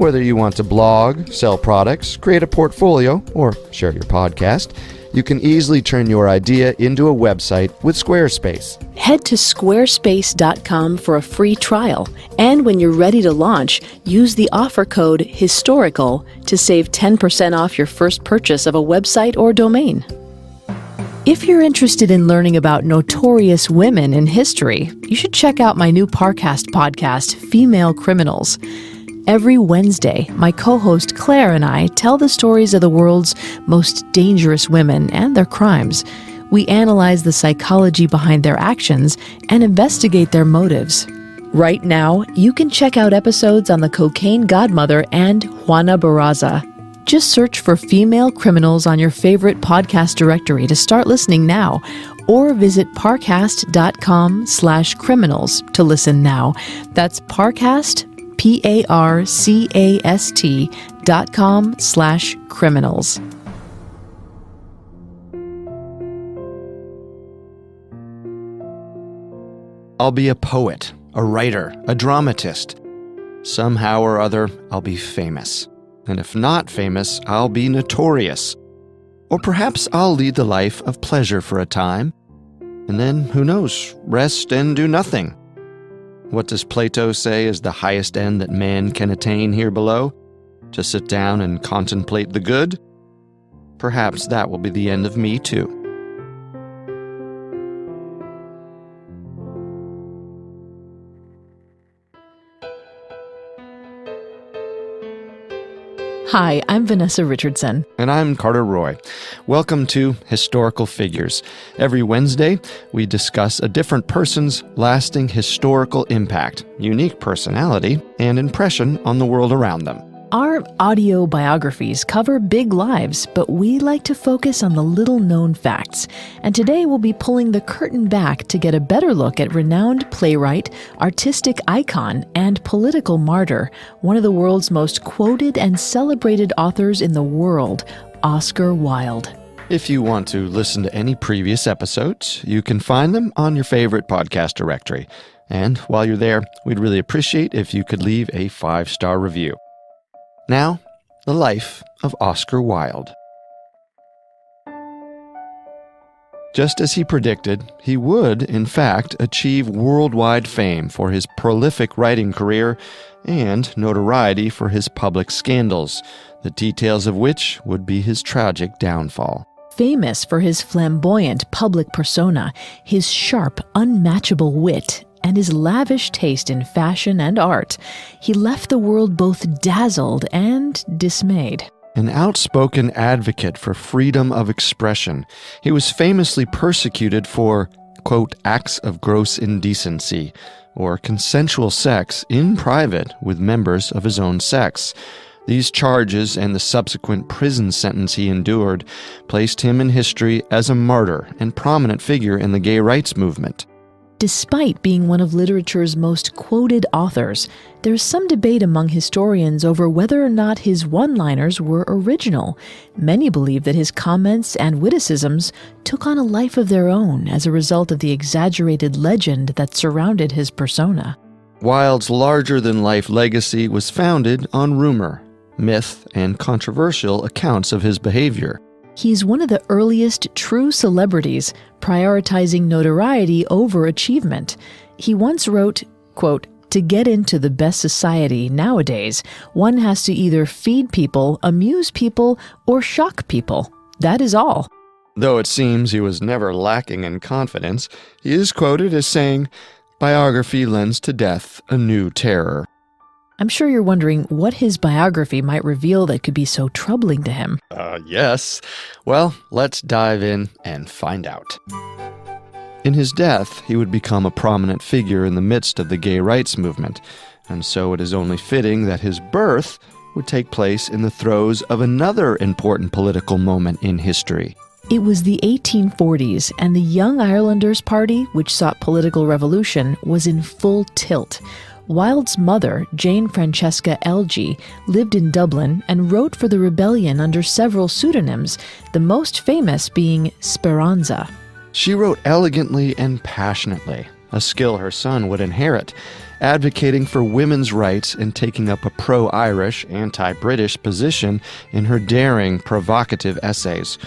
Whether you want to blog, sell products, create a portfolio, or share your podcast, you can easily turn your idea into a website with Squarespace. Head to squarespace.com for a free trial. And when you're ready to launch, use the offer code HISTORICAL to save 10% off your first purchase of a website or domain. If you're interested in learning about notorious women in history, you should check out my new Parcast podcast, Female Criminals. Every Wednesday, my co-host Claire and I tell the stories of the world's most dangerous women and their crimes. We analyze the psychology behind their actions and investigate their motives. Right now, you can check out episodes on the Cocaine Godmother and Juana Barraza. Just search for Female Criminals on your favorite podcast directory to start listening now, or visit parcast.com/criminals to listen now. That's Parcast, parcast.com/criminals. I'll be a poet, a writer, a dramatist. Somehow or other, I'll be famous. And if not famous, I'll be notorious. Or perhaps I'll lead the life of pleasure for a time, and then, who knows, rest and do nothing. What does Plato say is the highest end that man can attain here below? To sit down and contemplate the good? Perhaps that will be the end of me too. Hi, I'm Vanessa Richardson. And I'm Carter Roy. Welcome to Historical Figures. Every Wednesday, we discuss a different person's lasting historical impact, unique personality, and impression on the world around them. Our audio biographies cover big lives, but we like to focus on the little-known facts. And today we'll be pulling the curtain back to get a better look at renowned playwright, artistic icon, and political martyr, one of the world's most quoted and celebrated authors in the world, Oscar Wilde. If you want to listen to any previous episodes, you can find them on your favorite podcast directory. And while you're there, we'd really appreciate if you could leave a 5-star review. Now, the life of Oscar Wilde. Just as he predicted, he would, in fact, achieve worldwide fame for his prolific writing career and notoriety for his public scandals, the details of which would be his tragic downfall. Famous for his flamboyant public persona, his sharp, unmatchable wit, and his lavish taste in fashion and art, he left the world both dazzled and dismayed. An outspoken advocate for freedom of expression, he was famously persecuted for, quote, acts of gross indecency, or consensual sex in private with members of his own sex. These charges and the subsequent prison sentence he endured placed him in history as a martyr and prominent figure in the gay rights movement. Despite being one of literature's most quoted authors, there's some debate among historians over whether or not his one-liners were original. Many believe that his comments and witticisms took on a life of their own as a result of the exaggerated legend that surrounded his persona. Wilde's larger-than-life legacy was founded on rumor, myth, and controversial accounts of his behavior. He's one of the earliest true celebrities, prioritizing notoriety over achievement. He once wrote, quote, "To get into the best society nowadays, one has to either feed people, amuse people, or shock people. That is all." Though it seems he was never lacking in confidence, he is quoted as saying, "Biography lends to death a new terror." I'm sure you're wondering what his biography might reveal that could be so troubling to him. Yes. Well, let's dive in and find out. In his death, he would become a prominent figure in the midst of the gay rights movement, and so it is only fitting that his birth would take place in the throes of another important political moment in history. It was the 1840s, and the Young Irelanders Party, which sought political revolution, was in full tilt. Wilde's mother, Jane Francesca Elgee, lived in Dublin and wrote for the rebellion under several pseudonyms, the most famous being Speranza. She wrote elegantly and passionately, a skill her son would inherit, advocating for women's rights and taking up a pro-Irish, anti-British position in her daring, provocative essays.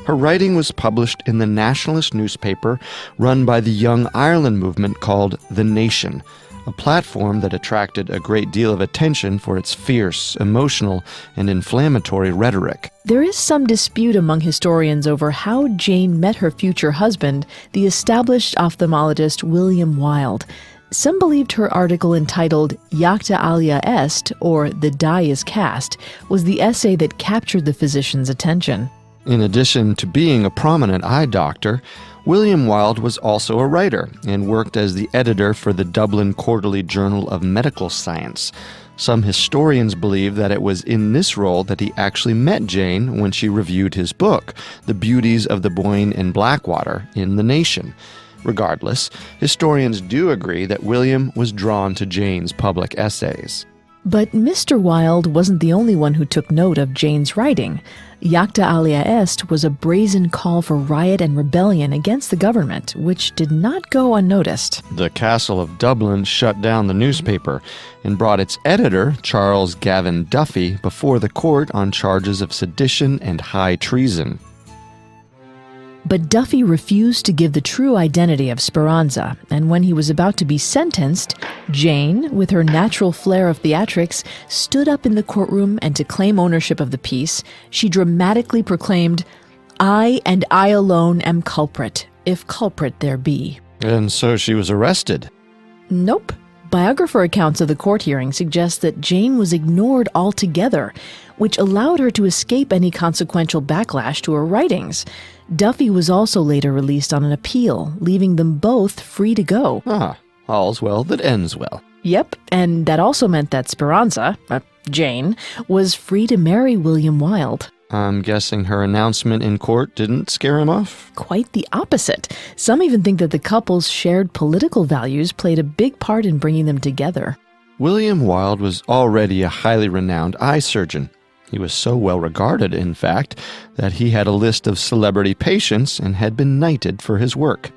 Her writing was published in the nationalist newspaper run by the Young Ireland movement called The Nation, a platform that attracted a great deal of attention for its fierce, emotional, and inflammatory rhetoric. There is some dispute among historians over how Jane met her future husband, the established ophthalmologist William Wilde. Some believed her article entitled Jacta alia est, or The Die is Cast, was the essay that captured the physician's attention. In addition to being a prominent eye doctor, William Wilde was also a writer and worked as the editor for the Dublin Quarterly Journal of Medical Science. Some historians believe that it was in this role that he actually met Jane when she reviewed his book, The Beauties of the Boyne and Blackwater, in The Nation. Regardless, historians do agree that William was drawn to Jane's public essays. But Mr. Wilde wasn't the only one who took note of Jane's writing. Jacta alia est was a brazen call for riot and rebellion against the government, which did not go unnoticed. The Castle of Dublin shut down the newspaper and brought its editor, Charles Gavin Duffy, before the court on charges of sedition and high treason. But Duffy refused to give the true identity of Speranza, and when he was about to be sentenced, Jane, with her natural flair of theatrics, stood up in the courtroom, and to claim ownership of the piece, she dramatically proclaimed, "I and I alone am culprit, if culprit there be." And so she was arrested. Nope. Biographer accounts of the court hearing suggest that Jane was ignored altogether, which allowed her to escape any consequential backlash to her writings. Duffy was also later released on an appeal, leaving them both free to go. All's well that ends well. Yep, and that also meant that Speranza, Jane, was free to marry William Wilde. I'm guessing her announcement in court didn't scare him off? Quite the opposite. Some even think that the couple's shared political values played a big part in bringing them together. William Wilde was already a highly renowned eye surgeon. He was so well regarded, in fact, that he had a list of celebrity patients and had been knighted for his work.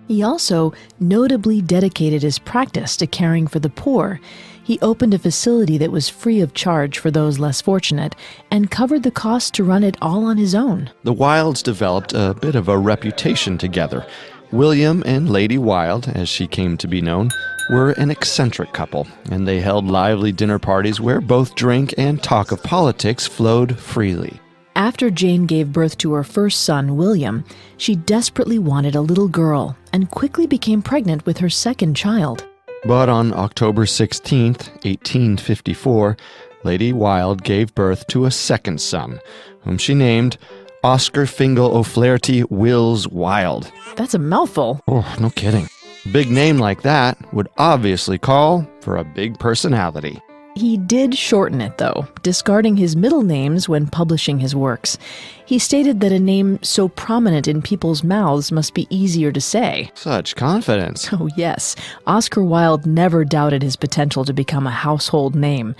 He also notably dedicated his practice to caring for the poor. He opened a facility that was free of charge for those less fortunate and covered the cost to run it all on his own. The Wildes developed a bit of a reputation together. William and Lady Wilde, as she came to be known, were an eccentric couple, and they held lively dinner parties where both drink and talk of politics flowed freely. After Jane gave birth to her first son, William, she desperately wanted a little girl and quickly became pregnant with her second child. But on October 16, 1854, Lady Wilde gave birth to a second son, whom she named Oscar Fingal O'Flaherty Wills Wilde. That's a mouthful. Oh, no kidding. A big name like that would obviously call for a big personality. He did shorten it, though, discarding his middle names when publishing his works. He stated that a name so prominent in people's mouths must be easier to say. Such confidence. Oh, yes. Oscar Wilde never doubted his potential to become a household name.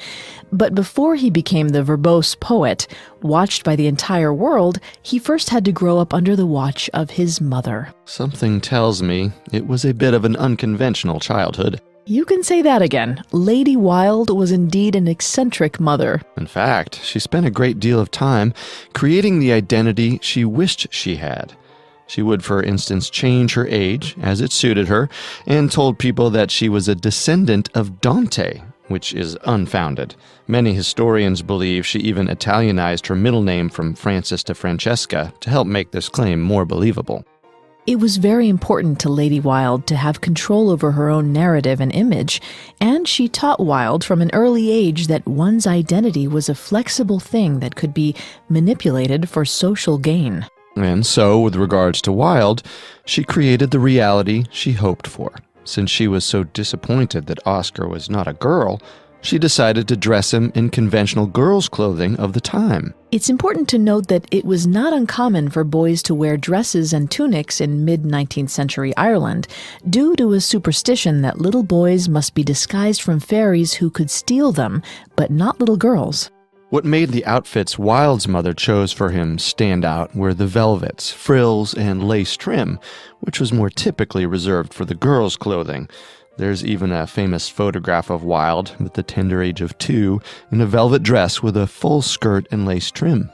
But before he became the verbose poet, watched by the entire world, he first had to grow up under the watch of his mother. Something tells me it was a bit of an unconventional childhood. You can say that again. Lady Wilde was indeed an eccentric mother. In fact, she spent a great deal of time creating the identity she wished she had. She would, for instance, change her age as it suited her and told people that she was a descendant of Dante, which is unfounded. Many historians believe she even Italianized her middle name from Francis to Francesca to help make this claim more believable. It was very important to Lady Wilde to have control over her own narrative and image, and she taught Wilde from an early age that one's identity was a flexible thing that could be manipulated for social gain. And so, with regards to Wilde, she created the reality she hoped for. Since she was so disappointed that Oscar was not a girl, she decided to dress him in conventional girls' clothing of the time. It's important to note that it was not uncommon for boys to wear dresses and tunics in mid-19th century Ireland, due to a superstition that little boys must be disguised from fairies who could steal them, but not little girls. What made the outfits Wilde's mother chose for him stand out were the velvets, frills, and lace trim, which was more typically reserved for the girls' clothing. There's even a famous photograph of Wilde at the tender age of 2 in a velvet dress with a full skirt and lace trim.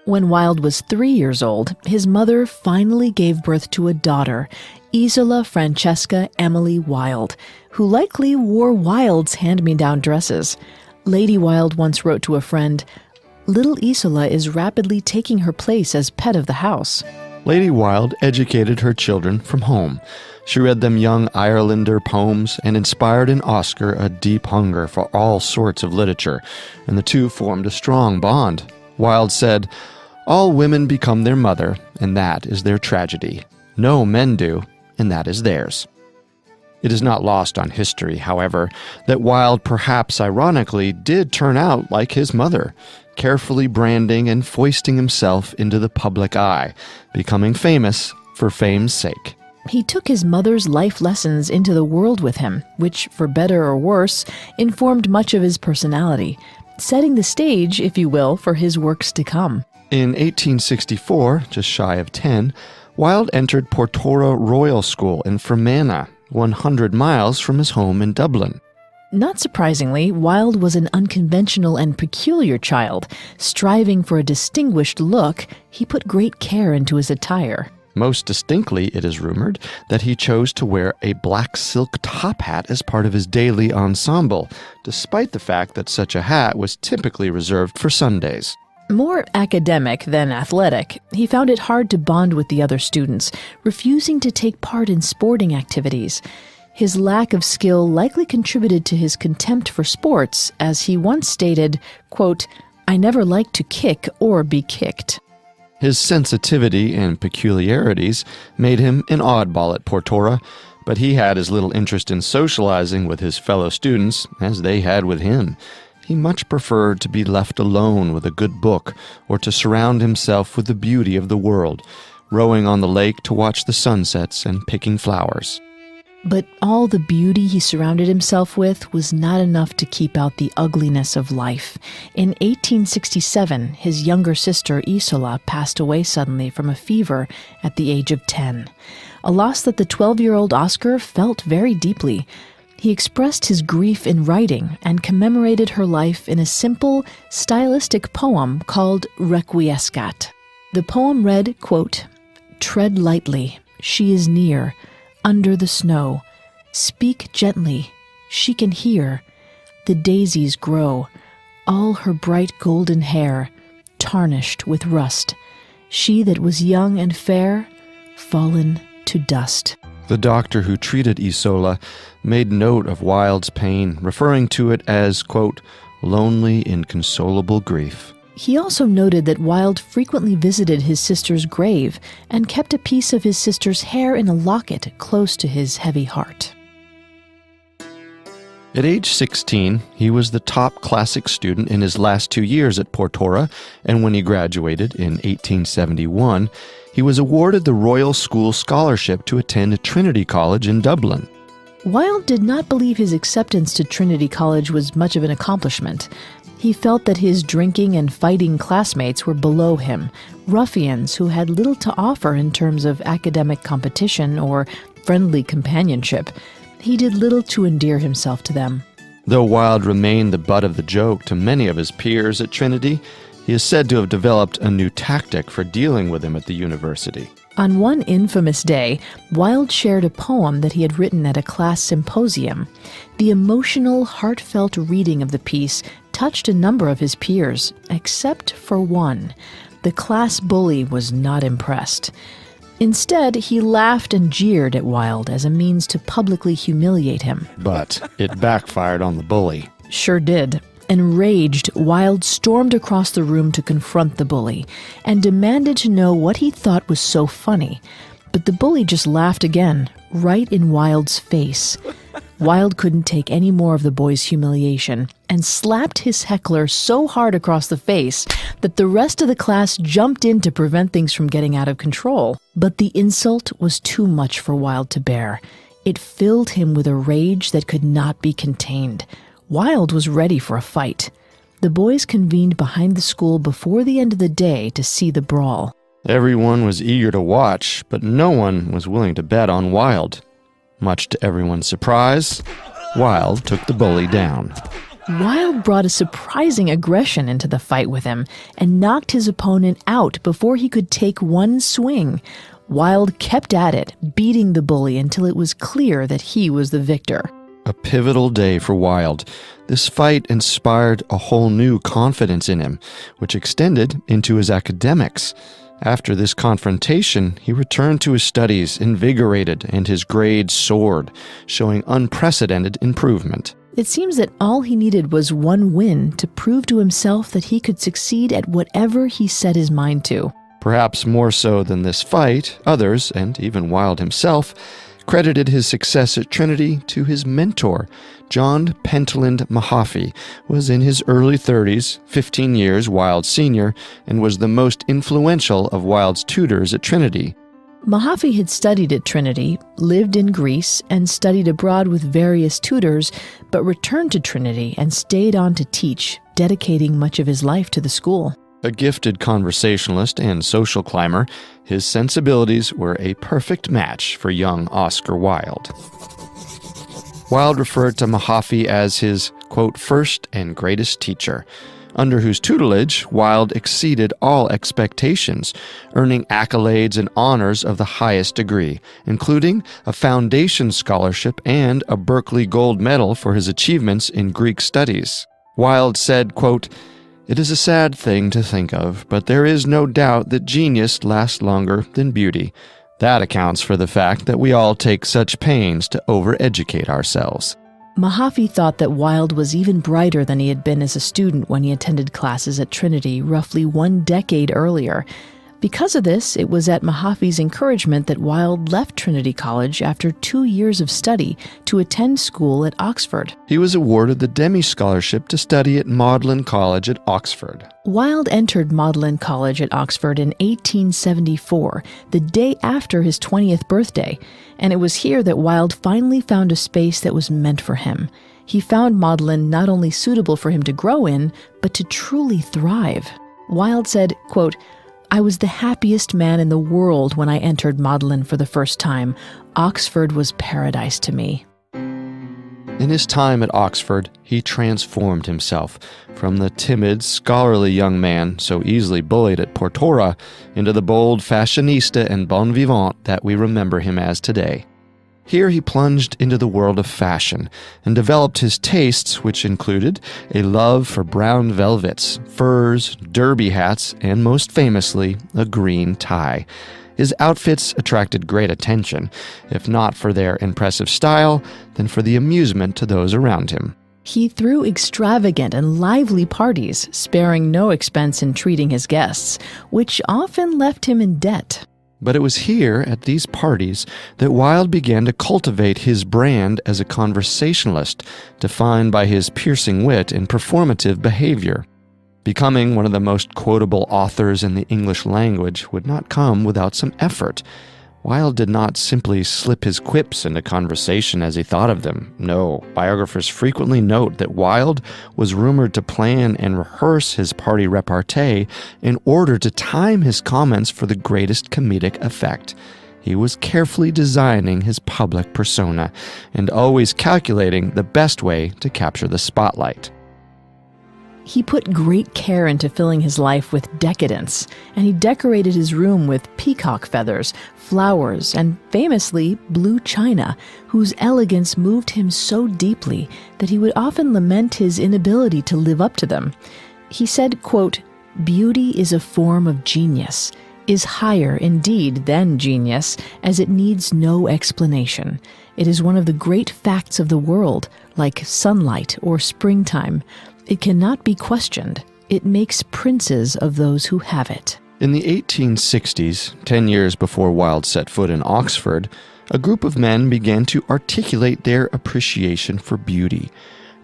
When Wilde was 3 years old, his mother finally gave birth to a daughter, Isola Francesca Emily Wilde, who likely wore Wilde's hand-me-down dresses. Lady Wilde once wrote to a friend, "Little Isola is rapidly taking her place as pet of the house." Lady Wilde educated her children from home. She read them young Irelander poems and inspired in Oscar a deep hunger for all sorts of literature, and the two formed a strong bond. Wilde said, "All women become their mother, and that is their tragedy. No men do, and that is theirs." It is not lost on history, however, that Wilde, perhaps ironically, did turn out like his mother, carefully branding and foisting himself into the public eye, becoming famous for fame's sake. He took his mother's life lessons into the world with him, which, for better or worse, informed much of his personality, setting the stage, if you will, for his works to come. In 1864, just shy of 10, Wilde entered Portora Royal School in Fermanagh, 100 miles from his home in Dublin. Not surprisingly, Wilde was an unconventional and peculiar child. Striving for a distinguished look, he put great care into his attire. Most distinctly, it is rumored, that he chose to wear a black silk top hat as part of his daily ensemble, despite the fact that such a hat was typically reserved for Sundays. More academic than athletic, he found it hard to bond with the other students, refusing to take part in sporting activities. His lack of skill likely contributed to his contempt for sports, as he once stated, quote, "I never liked to kick or be kicked." His sensitivity and peculiarities made him an oddball at Portora, but he had as little interest in socializing with his fellow students as they had with him. He much preferred to be left alone with a good book or to surround himself with the beauty of the world, rowing on the lake to watch the sunsets and picking flowers. But all the beauty he surrounded himself with was not enough to keep out the ugliness of life. In 1867, his younger sister Isola passed away suddenly from a fever at the age of 10, a loss that the 12-year-old Oscar felt very deeply. He expressed his grief in writing and commemorated her life in a simple, stylistic poem called Requiescat. The poem read, quote, "Tread lightly, she is near, under the snow. Speak gently, she can hear. The daisies grow, all her bright golden hair, tarnished with rust. She that was young and fair, fallen to dust." The doctor who treated Isola made note of Wilde's pain, referring to it as, quote, "lonely, inconsolable grief." He also noted that Wilde frequently visited his sister's grave and kept a piece of his sister's hair in a locket close to his heavy heart. At age 16, he was the top classic student in his last 2 years at Portora, and when he graduated in 1871, he was awarded the Royal School Scholarship to attend Trinity College in Dublin. Wilde did not believe his acceptance to Trinity College was much of an accomplishment. He felt that his drinking and fighting classmates were below him, ruffians who had little to offer in terms of academic competition or friendly companionship. He did little to endear himself to them. Though Wilde remained the butt of the joke to many of his peers at Trinity, he is said to have developed a new tactic for dealing with him at the university. On one infamous day, Wilde shared a poem that he had written at a class symposium. The emotional, heartfelt reading of the piece touched a number of his peers, except for one. The class bully was not impressed. Instead, he laughed and jeered at Wilde as a means to publicly humiliate him. But it backfired on the bully. Sure did. Enraged, Wilde stormed across the room to confront the bully and demanded to know what he thought was so funny. But the bully just laughed again, right in Wilde's face. Wilde couldn't take any more of the boy's humiliation and slapped his heckler so hard across the face that the rest of the class jumped in to prevent things from getting out of control. But the insult was too much for Wilde to bear. It filled him with a rage that could not be contained. Wilde was ready for a fight. The boys convened behind the school before the end of the day to see the brawl. Everyone was eager to watch, but no one was willing to bet on Wilde. Much to everyone's surprise, Wilde took the bully down. Wilde brought a surprising aggression into the fight with him and knocked his opponent out before he could take one swing. Wilde kept at it, beating the bully until it was clear that he was the victor. A pivotal day for Wilde. This fight inspired a whole new confidence in him, which extended into his academics. After this confrontation, he returned to his studies invigorated and his grades soared, showing unprecedented improvement. It seems that all he needed was one win to prove to himself that he could succeed at whatever he set his mind to. Perhaps more so than this fight, others, and even Wilde himself, credited his success at Trinity to his mentor. John Pentland Mahaffy was in his early 30s, 15 years Wilde's senior, and was the most influential of Wilde's tutors at Trinity. Mahaffy had studied at Trinity, lived in Greece, and studied abroad with various tutors, but returned to Trinity and stayed on to teach, dedicating much of his life to the school. A gifted conversationalist and social climber, his sensibilities were a perfect match for young Oscar Wilde. Wilde referred to Mahaffy as his, quote, first and greatest teacher, under whose tutelage Wilde exceeded all expectations, earning accolades and honors of the highest degree, including a foundation scholarship and a Berkeley Gold Medal for his achievements in Greek studies. Wilde said, quote, "It is a sad thing to think of, but there is no doubt that genius lasts longer than beauty. That accounts for the fact that we all take such pains to overeducate ourselves." Mahaffy thought that Wilde was even brighter than he had been as a student when he attended classes at Trinity roughly 1 decade earlier. Because of this, it was at Mahaffy's encouragement that Wilde left Trinity College after 2 years of study to attend school at Oxford. He was awarded the Demi Scholarship to study at Magdalen College at Oxford. Wilde entered Magdalen College at Oxford in 1874, the day after his 20th birthday, and it was here that Wilde finally found a space that was meant for him. He found Magdalen not only suitable for him to grow in, but to truly thrive. Wilde said, quote, "I was the happiest man in the world when I entered Magdalen for the first time. Oxford was paradise to me." In his time at Oxford, he transformed himself from the timid, scholarly young man so easily bullied at Portora into the bold fashionista and bon vivant that we remember him as today. Here he plunged into the world of fashion and developed his tastes, which included a love for brown velvets, furs, derby hats, and most famously, a green tie. His outfits attracted great attention, if not for their impressive style, then for the amusement to those around him. He threw extravagant and lively parties, sparing no expense in treating his guests, which often left him in debt. But it was here, at these parties, that Wilde began to cultivate his brand as a conversationalist, defined by his piercing wit and performative behavior. Becoming one of the most quotable authors in the English language would not come without some effort. Wilde did not simply slip his quips into conversation as he thought of them. No, biographers frequently note that Wilde was rumored to plan and rehearse his party repartee in order to time his comments for the greatest comedic effect. He was carefully designing his public persona and always calculating the best way to capture the spotlight. He put great care into filling his life with decadence, and he decorated his room with peacock feathers, flowers, and famously blue china, whose elegance moved him so deeply that he would often lament his inability to live up to them. He said, quote, "Beauty is a form of genius, is higher indeed than genius, as it needs no explanation. It is one of the great facts of the world, like sunlight or springtime. It cannot be questioned. It makes princes of those who have it." In the 1860s, 10 years before Wilde set foot in Oxford, a group of men began to articulate their appreciation for beauty.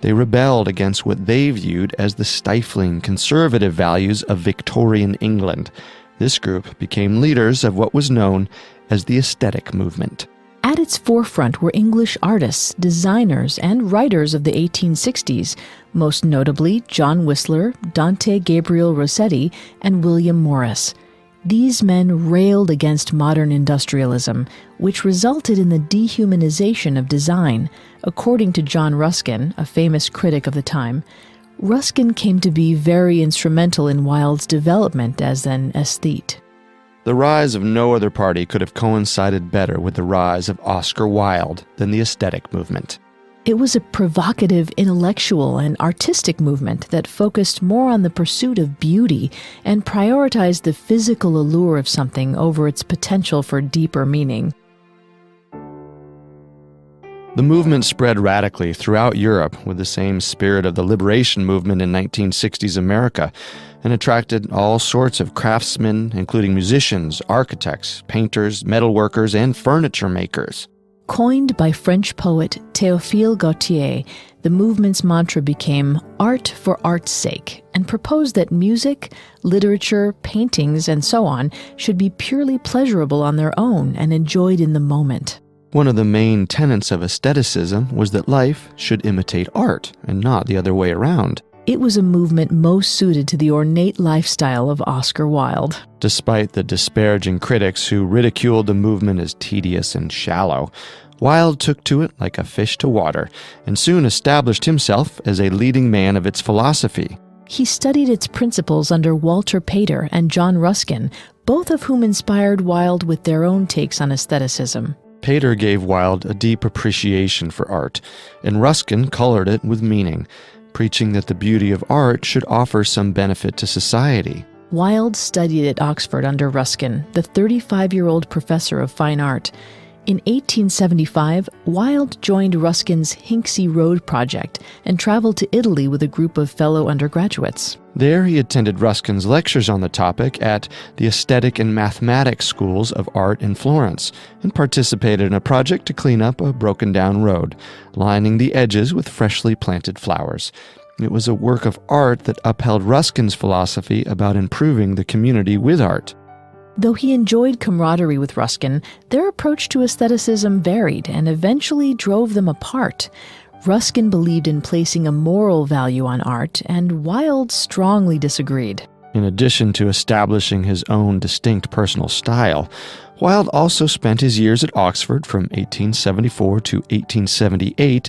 They rebelled against what they viewed as the stifling, conservative values of Victorian England. This group became leaders of what was known as the aesthetic movement. At its forefront were English artists, designers, and writers of the 1860s, most notably John Whistler, Dante Gabriel Rossetti, and William Morris. These men railed against modern industrialism, which resulted in the dehumanization of design. According to John Ruskin, a famous critic of the time, Ruskin came to be very instrumental in Wilde's development as an aesthete. The rise of no other party could have coincided better with the rise of Oscar Wilde than the aesthetic movement. It was a provocative intellectual and artistic movement that focused more on the pursuit of beauty and prioritized the physical allure of something over its potential for deeper meaning. The movement spread radically throughout Europe with the same spirit of the liberation movement in 1960s America and attracted all sorts of craftsmen, including musicians, architects, painters, metalworkers, and furniture makers. Coined by French poet Théophile Gautier, the movement's mantra became art for art's sake and proposed that music, literature, paintings, and so on should be purely pleasurable on their own and enjoyed in the moment. One of the main tenets of aestheticism was that life should imitate art and not the other way around. It was a movement most suited to the ornate lifestyle of Oscar Wilde. Despite the disparaging critics who ridiculed the movement as tedious and shallow, Wilde took to it like a fish to water and soon established himself as a leading man of its philosophy. He studied its principles under Walter Pater and John Ruskin, both of whom inspired Wilde with their own takes on aestheticism. Pater gave Wilde a deep appreciation for art, and Ruskin colored it with meaning, preaching that the beauty of art should offer some benefit to society. Wilde studied at Oxford under Ruskin, the 35-year-old professor of fine art. In 1875, Wilde joined Ruskin's Hinksey Road project and traveled to Italy with a group of fellow undergraduates. There he attended Ruskin's lectures on the topic at the Aesthetic and Mathematics Schools of Art in Florence and participated in a project to clean up a broken-down road, lining the edges with freshly planted flowers. It was a work of art that upheld Ruskin's philosophy about improving the community with art. Though he enjoyed camaraderie with Ruskin, their approach to aestheticism varied and eventually drove them apart. Ruskin believed in placing a moral value on art, and Wilde strongly disagreed. In addition to establishing his own distinct personal style, Wilde also spent his years at Oxford from 1874 to 1878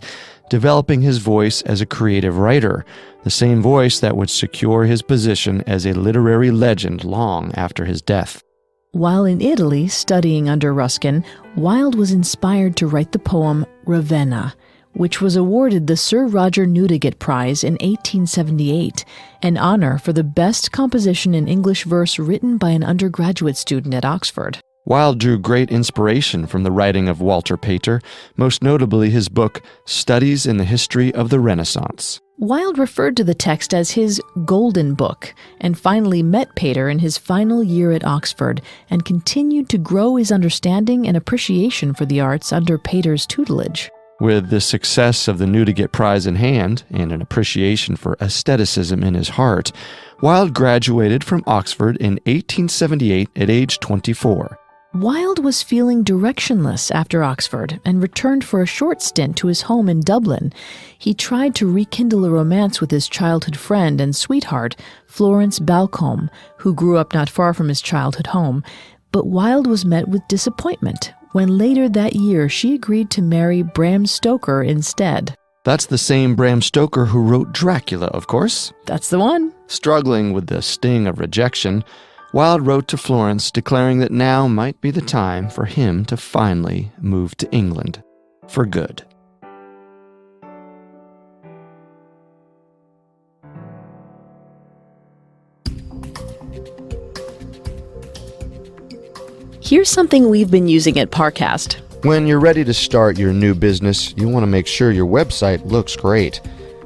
developing his voice as a creative writer, the same voice that would secure his position as a literary legend long after his death. While in Italy studying under Ruskin, Wilde was inspired to write the poem Ravenna, which was awarded the Sir Roger Newdigate Prize in 1878, an honor for the best composition in English verse written by an undergraduate student at Oxford. Wilde drew great inspiration from the writing of Walter Pater, most notably his book Studies in the History of the Renaissance. Wilde referred to the text as his golden book, and finally met Pater in his final year at Oxford, and continued to grow his understanding and appreciation for the arts under Pater's tutelage. With the success of the Newdigate Prize in hand, and an appreciation for aestheticism in his heart, Wilde graduated from Oxford in 1878 at age 24. Wilde was feeling directionless after Oxford and returned for a short stint to his home in Dublin. He tried to rekindle a romance with his childhood friend and sweetheart, Florence Balcombe, who grew up not far from his childhood home. But Wilde was met with disappointment when later that year she agreed to marry Bram Stoker instead. That's the same Bram Stoker who wrote Dracula, of course. That's the one. Struggling with the sting of rejection, Wilde wrote to Florence declaring that now might be the time for him to finally move to England for good. Here's something we've been using at Parcast. When you're ready to start your new business, you want to make sure your website looks great.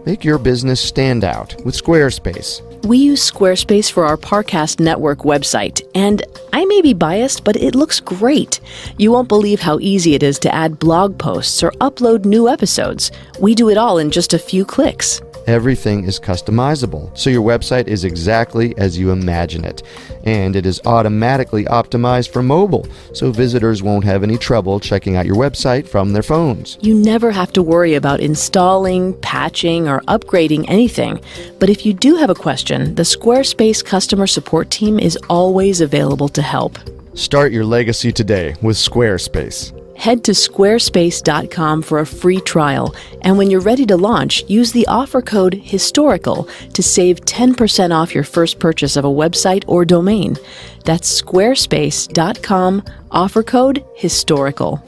Make your business stand out with Squarespace. We use Squarespace for our Parcast Network website, and I may be biased, but it looks great. You won't believe how easy it is to add blog posts or upload new episodes. We do it all in just a few clicks. Everything is customizable, so your website is exactly as you imagine it. And it is automatically optimized for mobile, so visitors won't have any trouble checking out your website from their phones. You never have to worry about installing, patching, or upgrading anything. But if you do have a question, the Squarespace customer support team is always available to help. Start your legacy today with Squarespace. Head to squarespace.com for a free trial, and when you're ready to launch, use the offer code HISTORICAL to save 10% off your first purchase of a website or domain. That's squarespace.com, offer code HISTORICAL.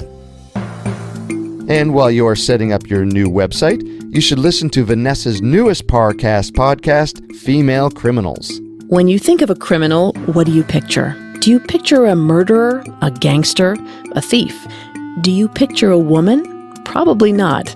And while you are setting up your new website, you should listen to Vanessa's newest Parcast podcast, Female Criminals. When you think of a criminal, what do you picture? Do you picture a murderer, a gangster, a thief? Do you picture a woman? Probably not.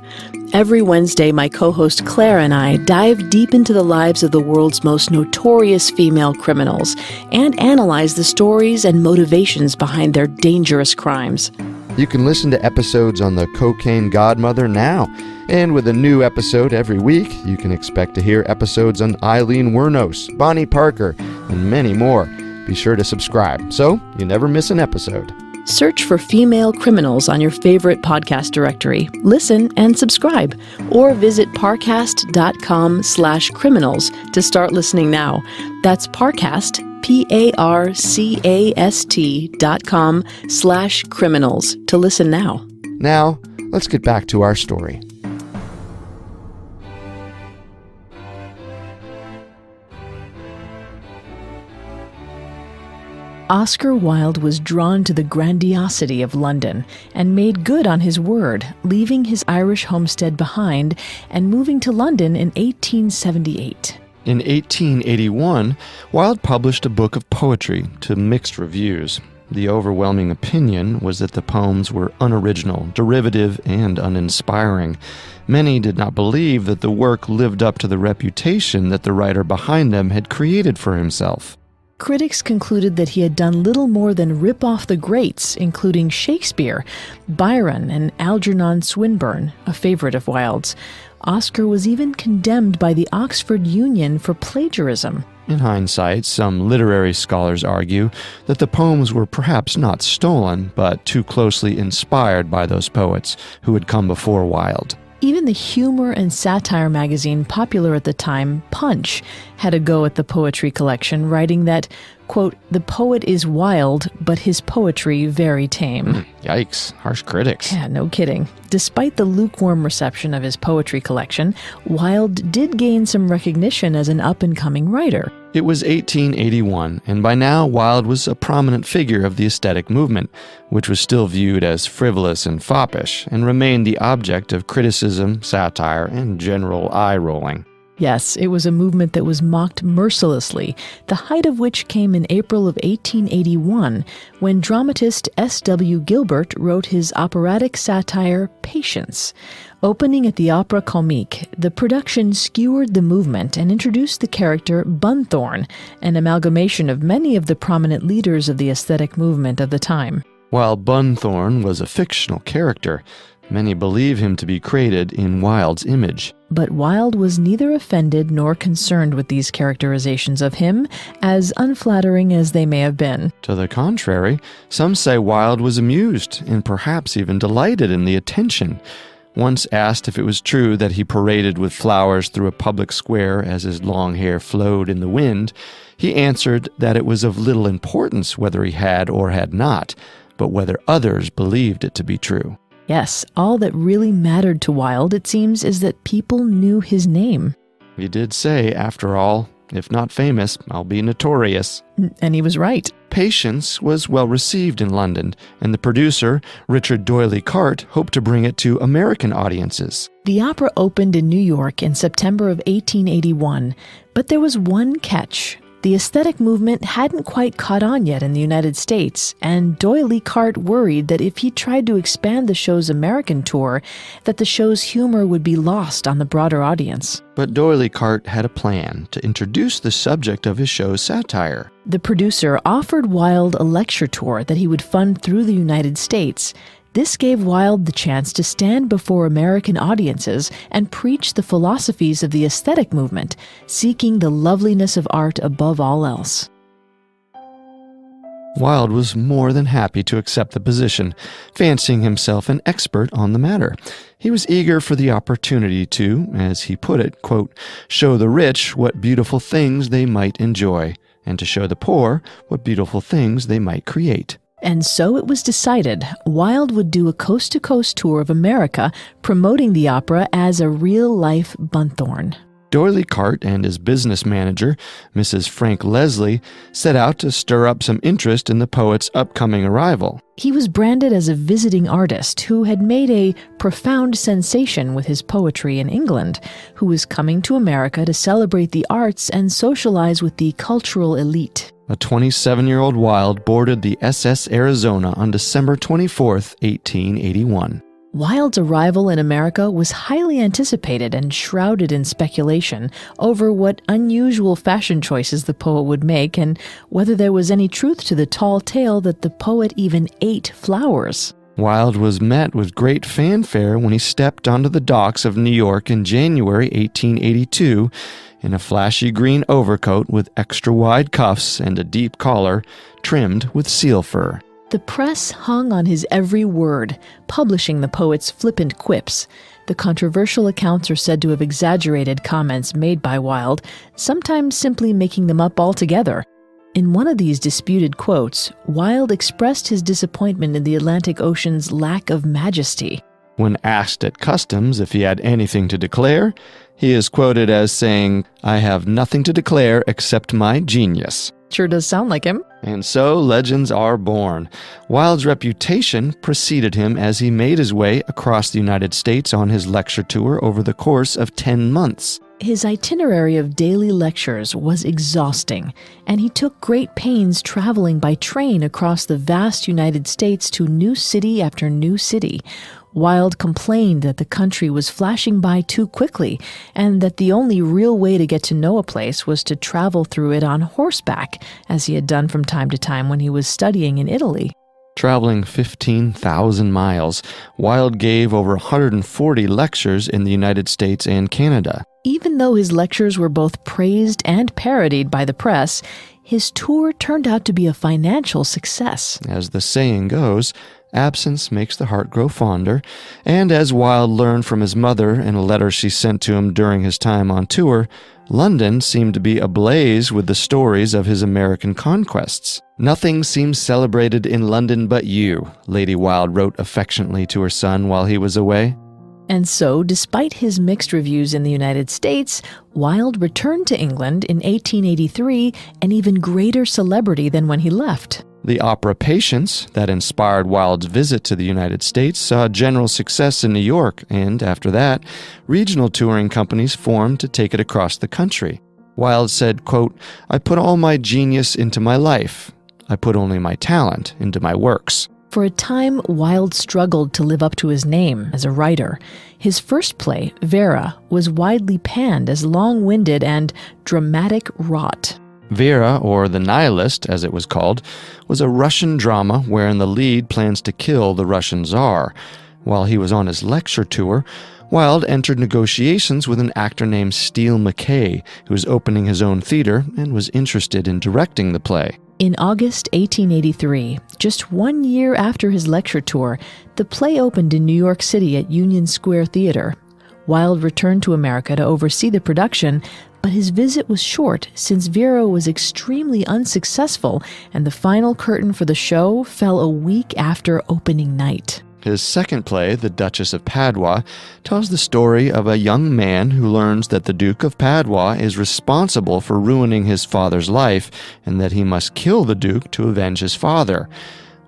Every Wednesday, my co-host Claire and I dive deep into the lives of the world's most notorious female criminals and analyze the stories and motivations behind their dangerous crimes. You can listen to episodes on the Cocaine Godmother now. And with a new episode every week, you can expect to hear episodes on Eileen Wuornos, Bonnie Parker, and many more. Be sure to subscribe so you never miss an episode. Search for Female Criminals on your favorite podcast directory. Listen and subscribe. Or visit parcast.com/criminals to start listening now. That's Parcast, PARCAST.com/criminals to listen now. Now, let's get back to our story. Oscar Wilde was drawn to the grandiosity of London and made good on his word, leaving his Irish homestead behind and moving to London in 1878. In 1881, Wilde published a book of poetry to mixed reviews. The overwhelming opinion was that the poems were unoriginal, derivative, and uninspiring. Many did not believe that the work lived up to the reputation that the writer behind them had created for himself. Critics concluded that he had done little more than rip off the greats, including Shakespeare, Byron, and Algernon Swinburne, a favorite of Wilde's. Oscar was even condemned by the Oxford Union for plagiarism. In hindsight, some literary scholars argue that the poems were perhaps not stolen, but too closely inspired by those poets who had come before Wilde. Even the humor and satire magazine popular at the time, Punch, had a go at the poetry collection, writing that, quote, "The poet is wild, but his poetry very tame." Yikes, harsh critics. Yeah, no kidding. Despite the lukewarm reception of his poetry collection, Wilde did gain some recognition as an up-and-coming writer. It was 1881, and by now Wilde was a prominent figure of the aesthetic movement, which was still viewed as frivolous and foppish, and remained the object of criticism, satire, and general eye-rolling. Yes, it was a movement that was mocked mercilessly, the height of which came in April of 1881, when dramatist S.W. Gilbert wrote his operatic satire, Patience. Opening at the Opera Comique, the production skewered the movement and introduced the character Bunthorne, an amalgamation of many of the prominent leaders of the aesthetic movement of the time. While Bunthorne was a fictional character, many believe him to be created in Wilde's image. But Wilde was neither offended nor concerned with these characterizations of him, as unflattering as they may have been. To the contrary, some say Wilde was amused and perhaps even delighted in the attention. Once asked if it was true that he paraded with flowers through a public square as his long hair flowed in the wind, he answered that it was of little importance whether he had or had not, but whether others believed it to be true. Yes, all that really mattered to Wilde, it seems, is that people knew his name. He did say, after all, if not famous, I'll be notorious. And he was right. Patience was well received in London, and the producer, Richard Doyley Cart, hoped to bring it to American audiences. The opera opened in New York in September of 1881, but there was one catch. The aesthetic movement hadn't quite caught on yet in the United States, and Doyley Cart worried that if he tried to expand the show's American tour, that the show's humor would be lost on the broader audience. But Doyley Cart had a plan to introduce the subject of his show's satire. The producer offered Wilde a lecture tour that he would fund through the United States. This gave Wilde the chance to stand before American audiences and preach the philosophies of the aesthetic movement, seeking the loveliness of art above all else. Wilde was more than happy to accept the position, fancying himself an expert on the matter. He was eager for the opportunity to, as he put it, quote, show the rich what beautiful things they might enjoy, and to show the poor what beautiful things they might create. And so it was decided Wilde would do a coast-to-coast tour of America, promoting the opera as a real-life Bunthorne. D'Oyly Carte and his business manager, Mrs. Frank Leslie, set out to stir up some interest in the poet's upcoming arrival. He was branded as a visiting artist who had made a profound sensation with his poetry in England, who was coming to America to celebrate the arts and socialize with the cultural elite. A 27-year-old Wilde boarded the SS Arizona on December 24, 1881. Wilde's arrival in America was highly anticipated and shrouded in speculation over what unusual fashion choices the poet would make and whether there was any truth to the tall tale that the poet even ate flowers. Wilde was met with great fanfare when he stepped onto the docks of New York in January 1882 in a flashy green overcoat with extra-wide cuffs and a deep collar trimmed with seal fur. The press hung on his every word, publishing the poet's flippant quips. The controversial accounts are said to have exaggerated comments made by Wilde, sometimes simply making them up altogether. In one of these disputed quotes, Wilde expressed his disappointment in the Atlantic Ocean's lack of majesty. When asked at customs if he had anything to declare, he is quoted as saying, "I have nothing to declare except my genius." Sure does sound like him. And so legends are born. Wilde's reputation preceded him as he made his way across the United States on his lecture tour over the course of 10 months. His itinerary of daily lectures was exhausting, and he took great pains traveling by train across the vast United States to new city after new city. Wilde complained that the country was flashing by too quickly, and that the only real way to get to know a place was to travel through it on horseback, as he had done from time to time when he was studying in Italy. Traveling 15,000 miles, Wilde gave over 140 lectures in the United States and Canada. Even though his lectures were both praised and parodied by the press, his tour turned out to be a financial success. As the saying goes, absence makes the heart grow fonder, and as Wilde learned from his mother in a letter she sent to him during his time on tour, London seemed to be ablaze with the stories of his American conquests. "Nothing seems celebrated in London but you," Lady Wilde wrote affectionately to her son while he was away. And so, despite his mixed reviews in the United States, Wilde returned to England in 1883, an even greater celebrity than when he left. The opera Patience, that inspired Wilde's visit to the United States, saw general success in New York, and after that, regional touring companies formed to take it across the country. Wilde said, quote, "I put all my genius into my life. I put only my talent into my works." For a time, Wilde struggled to live up to his name as a writer. His first play, Vera, was widely panned as long-winded and dramatic rot. Vera, or The Nihilist, as it was called, was a Russian drama wherein the lead plans to kill the Russian Tsar. While he was on his lecture tour, Wilde entered negotiations with an actor named Steele MacKay, who was opening his own theater and was interested in directing the play. In August 1883, just 1 year after his lecture tour, the play opened in New York City at Union Square Theater. Wilde returned to America to oversee the production, but his visit was short since Vera was extremely unsuccessful and the final curtain for the show fell a week after opening night. His second play, The Duchess of Padua, tells the story of a young man who learns that the Duke of Padua is responsible for ruining his father's life and that he must kill the Duke to avenge his father.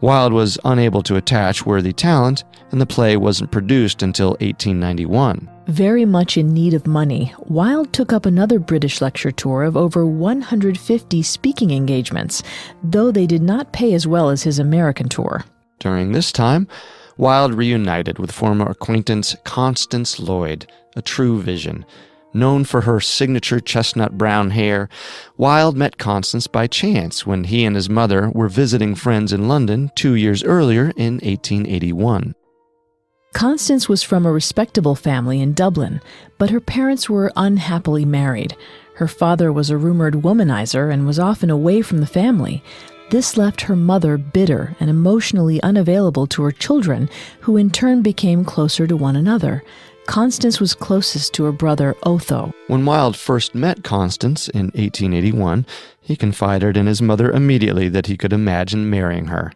Wilde was unable to attach worthy talent, and the play wasn't produced until 1891. Very much in need of money, Wilde took up another British lecture tour of over 150 speaking engagements, though they did not pay as well as his American tour. During this time, Wilde reunited with former acquaintance Constance Lloyd, a true vision. Known for her signature chestnut brown hair, Wilde met Constance by chance when he and his mother were visiting friends in London 2 years earlier in 1881. Constance was from a respectable family in Dublin, but her parents were unhappily married. Her father was a rumored womanizer and was often away from the family. This left her mother bitter and emotionally unavailable to her children, who in turn became closer to one another. Constance was closest to her brother Otho. When Wilde first met Constance in 1881, he confided in his mother immediately that he could imagine marrying her.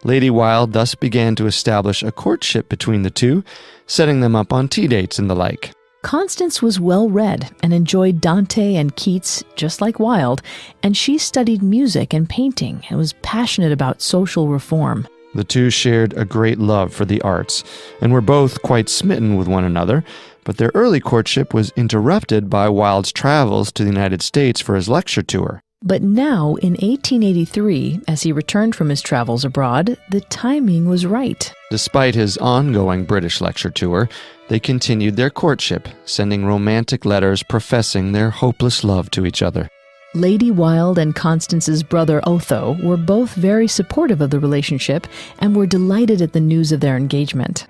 Lady Wilde thus began to establish a courtship between the two, setting them up on tea dates and the like. Constance was well-read and enjoyed Dante and Keats just like Wilde, and she studied music and painting and was passionate about social reform. The two shared a great love for the arts and were both quite smitten with one another, but their early courtship was interrupted by Wilde's travels to the United States for his lecture tour. But now, in 1883, as he returned from his travels abroad, the timing was right. Despite his ongoing British lecture tour, they continued their courtship, sending romantic letters professing their hopeless love to each other. Lady Wilde and Constance's brother Otho were both very supportive of the relationship and were delighted at the news of their engagement.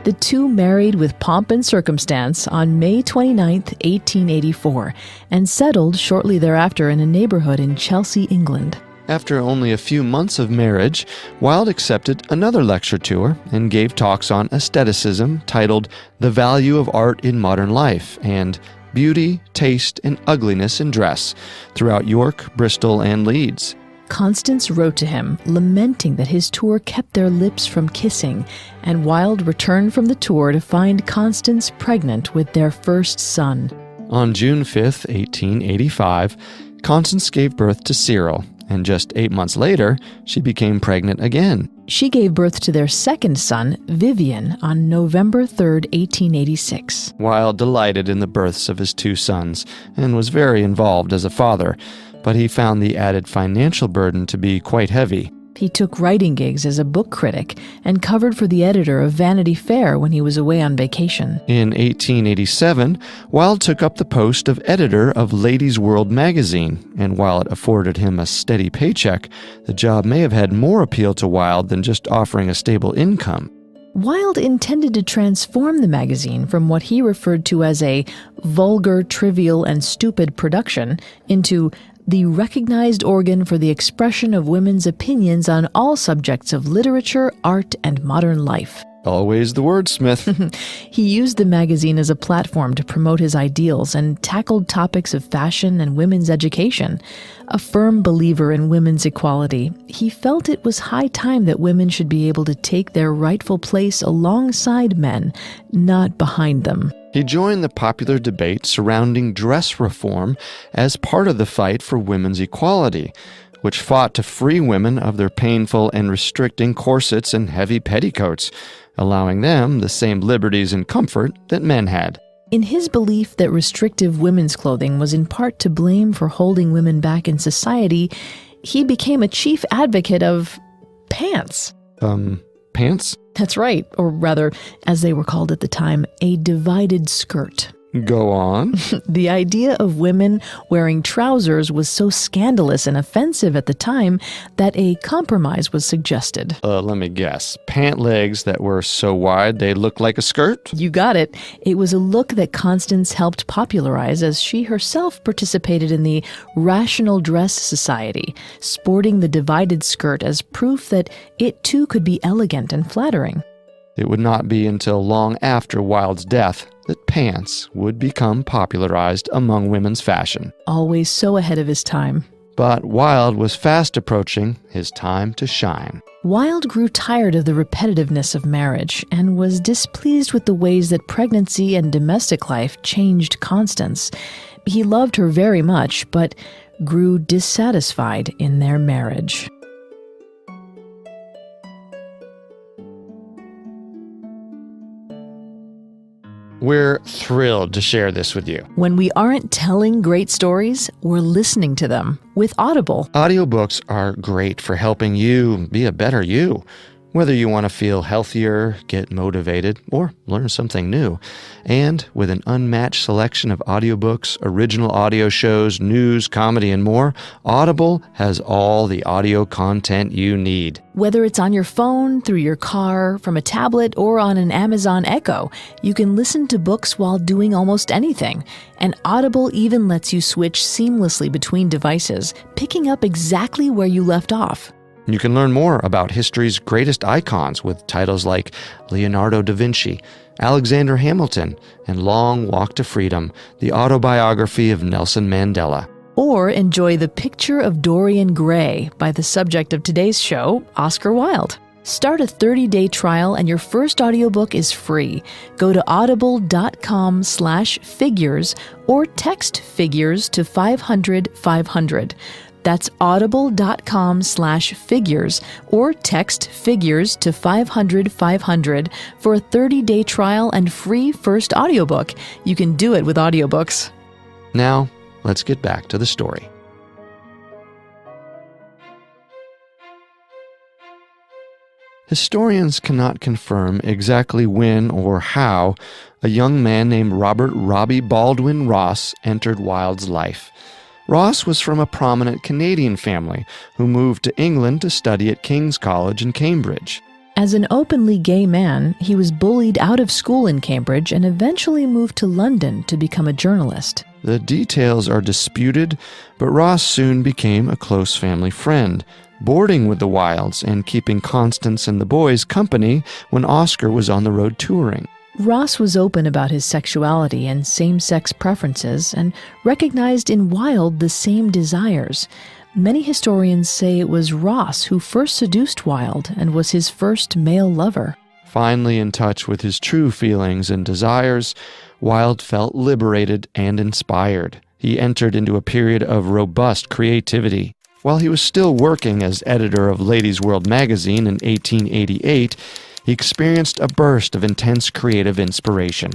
The two married with pomp and circumstance on May 29, 1884, and settled shortly thereafter in a neighborhood in Chelsea, England. After only a few months of marriage, Wilde accepted another lecture tour and gave talks on aestheticism titled The Value of Art in Modern Life and Beauty, Taste, and Ugliness in Dress throughout York, Bristol, and Leeds. Constance wrote to him, lamenting that his tour kept their lips from kissing, and Wilde returned from the tour to find Constance pregnant with their first son. On June 5, 1885, Constance gave birth to Cyril, and just 8 months later, she became pregnant again. She gave birth to their second son, Vivian, on November 3, 1886. Wilde delighted in the births of his two sons and was very involved as a father, but he found the added financial burden to be quite heavy. He took writing gigs as a book critic and covered for the editor of Vanity Fair when he was away on vacation. In 1887, Wilde took up the post of editor of Ladies' World magazine, and while it afforded him a steady paycheck, the job may have had more appeal to Wilde than just offering a stable income. Wilde intended to transform the magazine from what he referred to as a vulgar, trivial, and stupid production into the recognized organ for the expression of women's opinions on all subjects of literature, art, and modern life. Always the wordsmith. He used the magazine as a platform to promote his ideals and tackled topics of fashion and women's education. A firm believer in women's equality, he felt it was high time that women should be able to take their rightful place alongside men, not behind them. He joined the popular debate surrounding dress reform as part of the fight for women's equality, which fought to free women of their painful and restricting corsets and heavy petticoats, allowing them the same liberties and comfort that men had. In his belief that restrictive women's clothing was in part to blame for holding women back in society, he became a chief advocate of pants. Pants? That's right, or rather, as they were called at the time, a divided skirt. Go on. The idea of women wearing trousers was so scandalous and offensive at the time that a compromise was suggested. Let me guess. Pant legs that were so wide they looked like a skirt? You got it. It was a look that Constance helped popularize as she herself participated in the Rational Dress Society, sporting the divided skirt as proof that it too could be elegant and flattering. It would not be until long after Wilde's death that pants would become popularized among women's fashion. Always so ahead of his time. But Wilde was fast approaching his time to shine. Wilde grew tired of the repetitiveness of marriage and was displeased with the ways that pregnancy and domestic life changed Constance. He loved her very much, but grew dissatisfied in their marriage. We're thrilled to share this with you. When we aren't telling great stories, we're listening to them with Audible. Audiobooks are great for helping you be a better you. Whether you want to feel healthier, get motivated, or learn something new. And with an unmatched selection of audiobooks, original audio shows, news, comedy, and more, Audible has all the audio content you need. Whether it's on your phone, through your car, from a tablet, or on an Amazon Echo, you can listen to books while doing almost anything. And Audible even lets you switch seamlessly between devices, picking up exactly where you left off. You can learn more about history's greatest icons with titles like Leonardo da Vinci, Alexander Hamilton, and Long Walk to Freedom, the autobiography of Nelson Mandela. Or enjoy The Picture of Dorian Gray by the subject of today's show, Oscar Wilde. Start a 30-day trial and your first audiobook is free. Go to audible.com/figures or text FIGURES to 500-500. That's audible.com/figures or text FIGURES to 500-500 for a 30-day trial and free first audiobook. You can do it with audiobooks. Now, let's get back to the story. Historians cannot confirm exactly when or how a young man named Robert Robbie Baldwin Ross entered Wilde's life. Ross was from a prominent Canadian family who moved to England to study at King's College in Cambridge. As an openly gay man, he was bullied out of school in Cambridge and eventually moved to London to become a journalist. The details are disputed, but Ross soon became a close family friend, boarding with the Wildes and keeping Constance and the boys company when Oscar was on the road touring. Ross was open about his sexuality and same-sex preferences and recognized in Wilde the same desires. Many historians say it was Ross who first seduced Wilde and was his first male lover. Finally in touch with his true feelings and desires, Wilde felt liberated and inspired. He entered into a period of robust creativity. While he was still working as editor of Ladies' World magazine in 1888, he experienced a burst of intense creative inspiration.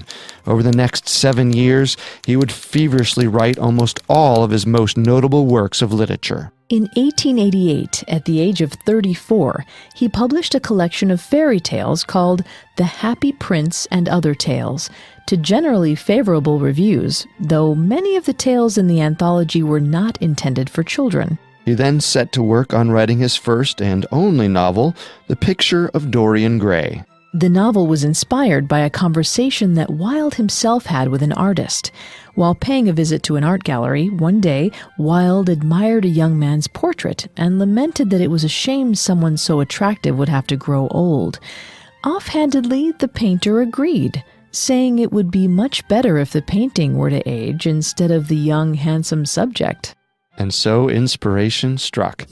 Over the next 7 years, he would feverishly write almost all of his most notable works of literature. In 1888, at the age of 34, he published a collection of fairy tales called The Happy Prince and Other Tales, to generally favorable reviews, though many of the tales in the anthology were not intended for children. He then set to work on writing his first and only novel, The Picture of Dorian Gray. The novel was inspired by a conversation that Wilde himself had with an artist. While paying a visit to an art gallery, one day, Wilde admired a young man's portrait and lamented that it was a shame someone so attractive would have to grow old. Offhandedly, the painter agreed, saying it would be much better if the painting were to age instead of the young, handsome subject. And so inspiration struck.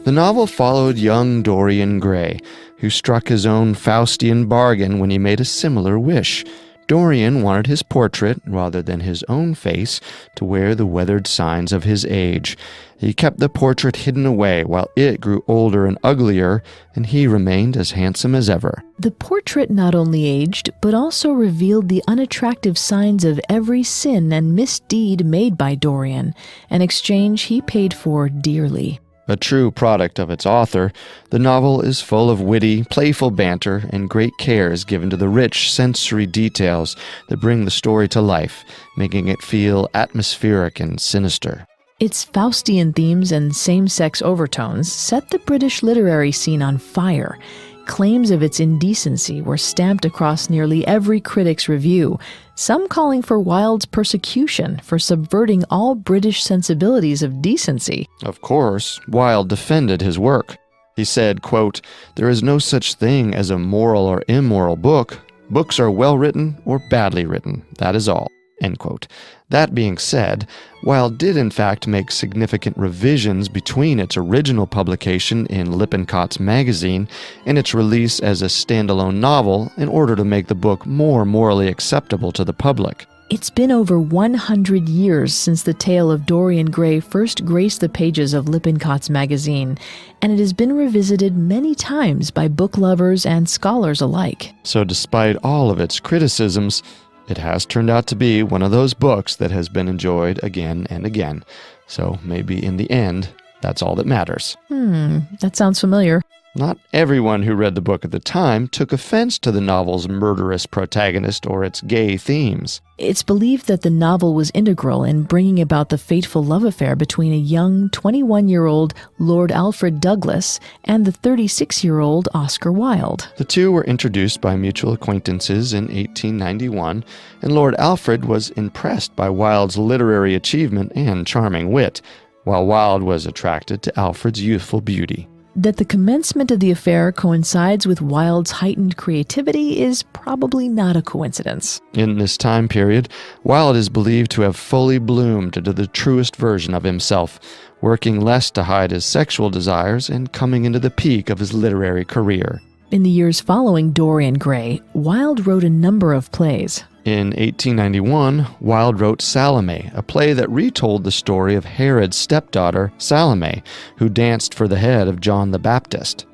The novel followed young Dorian Gray, who struck his own Faustian bargain when he made a similar wish. Dorian wanted his portrait, rather than his own face, to wear the weathered signs of his age. He kept the portrait hidden away while it grew older and uglier, and he remained as handsome as ever. The portrait not only aged, but also revealed the unattractive signs of every sin and misdeed made by Dorian, an exchange he paid for dearly. A true product of its author, the novel is full of witty, playful banter, and great care is given to the rich sensory details that bring the story to life, making it feel atmospheric and sinister. Its Faustian themes and same-sex overtones set the British literary scene on fire. Claims of its indecency were stamped across nearly every critic's review, some calling for Wilde's persecution for subverting all British sensibilities of decency. Of course, Wilde defended his work. He said, quote, "There is no such thing as a moral or immoral book. Books are well written or badly written. That is all." End quote. That being said, Wilde did in fact make significant revisions between its original publication in Lippincott's magazine and its release as a standalone novel in order to make the book more morally acceptable to the public. It's been over 100 years since the tale of Dorian Gray first graced the pages of Lippincott's magazine, and it has been revisited many times by book lovers and scholars alike. So despite all of its criticisms, it has turned out to be one of those books that has been enjoyed again and again. So maybe in the end, That's all that matters. That sounds familiar. Not everyone who read the book at the time took offense to the novel's murderous protagonist or its gay themes. It's believed that the novel was integral in bringing about the fateful love affair between a young 21-year-old Lord Alfred Douglas and the 36-year-old Oscar Wilde. The two were introduced by mutual acquaintances in 1891, and Lord Alfred was impressed by Wilde's literary achievement and charming wit, while Wilde was attracted to Alfred's youthful beauty. That the commencement of the affair coincides with Wilde's heightened creativity is probably not a coincidence. In this time period, Wilde is believed to have fully bloomed into the truest version of himself, working less to hide his sexual desires and coming into the peak of his literary career. In the years following Dorian Gray, Wilde wrote a number of plays. In 1891, Wilde wrote Salome, a play that retold the story of Herod's stepdaughter, Salome, who danced for the head of John the Baptist.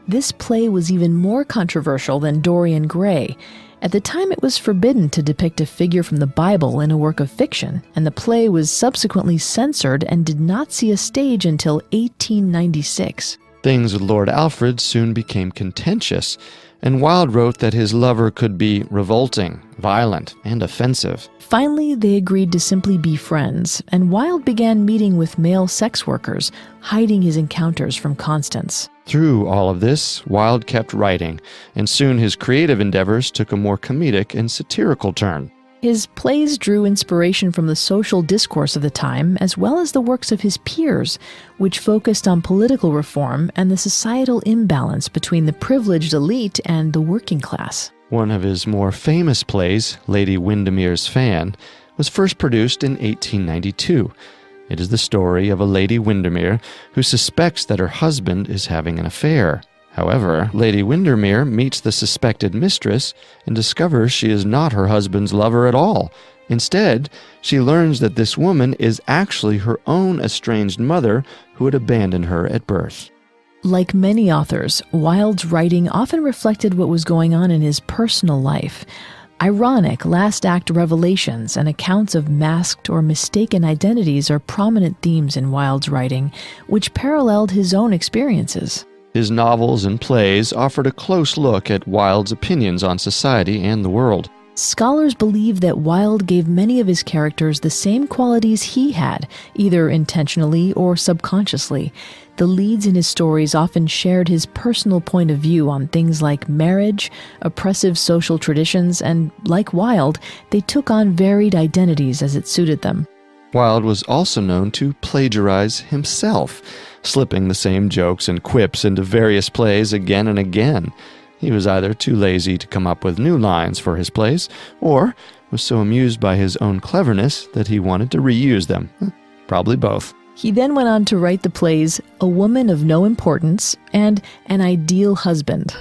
This play was even more controversial than Dorian Gray. At the time, it was forbidden to depict a figure from the Bible in a work of fiction, and the play was subsequently censored and did not see a stage until 1896. Things with Lord Alfred soon became contentious, and Wilde wrote that his lover could be revolting, violent, and offensive. Finally, they agreed to simply be friends, and Wilde began meeting with male sex workers, hiding his encounters from Constance. Through all of this, Wilde kept writing, and soon his creative endeavors took a more comedic and satirical turn. His plays drew inspiration from the social discourse of the time, as well as the works of his peers, which focused on political reform and the societal imbalance between the privileged elite and the working class. One of his more famous plays, Lady Windermere's Fan, was first produced in 1892. It is the story of a Lady Windermere who suspects that her husband is having an affair. However, Lady Windermere meets the suspected mistress and discovers she is not her husband's lover at all. Instead, she learns that this woman is actually her own estranged mother who had abandoned her at birth. Like many authors, Wilde's writing often reflected what was going on in his personal life. Ironic last-act revelations and accounts of masked or mistaken identities are prominent themes in Wilde's writing, which paralleled his own experiences. His novels and plays offered a close look at Wilde's opinions on society and the world. Scholars believe that Wilde gave many of his characters the same qualities he had, either intentionally or subconsciously. The leads in his stories often shared his personal point of view on things like marriage, oppressive social traditions, and, like Wilde, they took on varied identities as it suited them. Wilde was also known to plagiarize himself, slipping the same jokes and quips into various plays again and again. He was either too lazy to come up with new lines for his plays, or was so amused by his own cleverness that he wanted to reuse them. Probably both. He then went on to write the plays A Woman of No Importance and An Ideal Husband.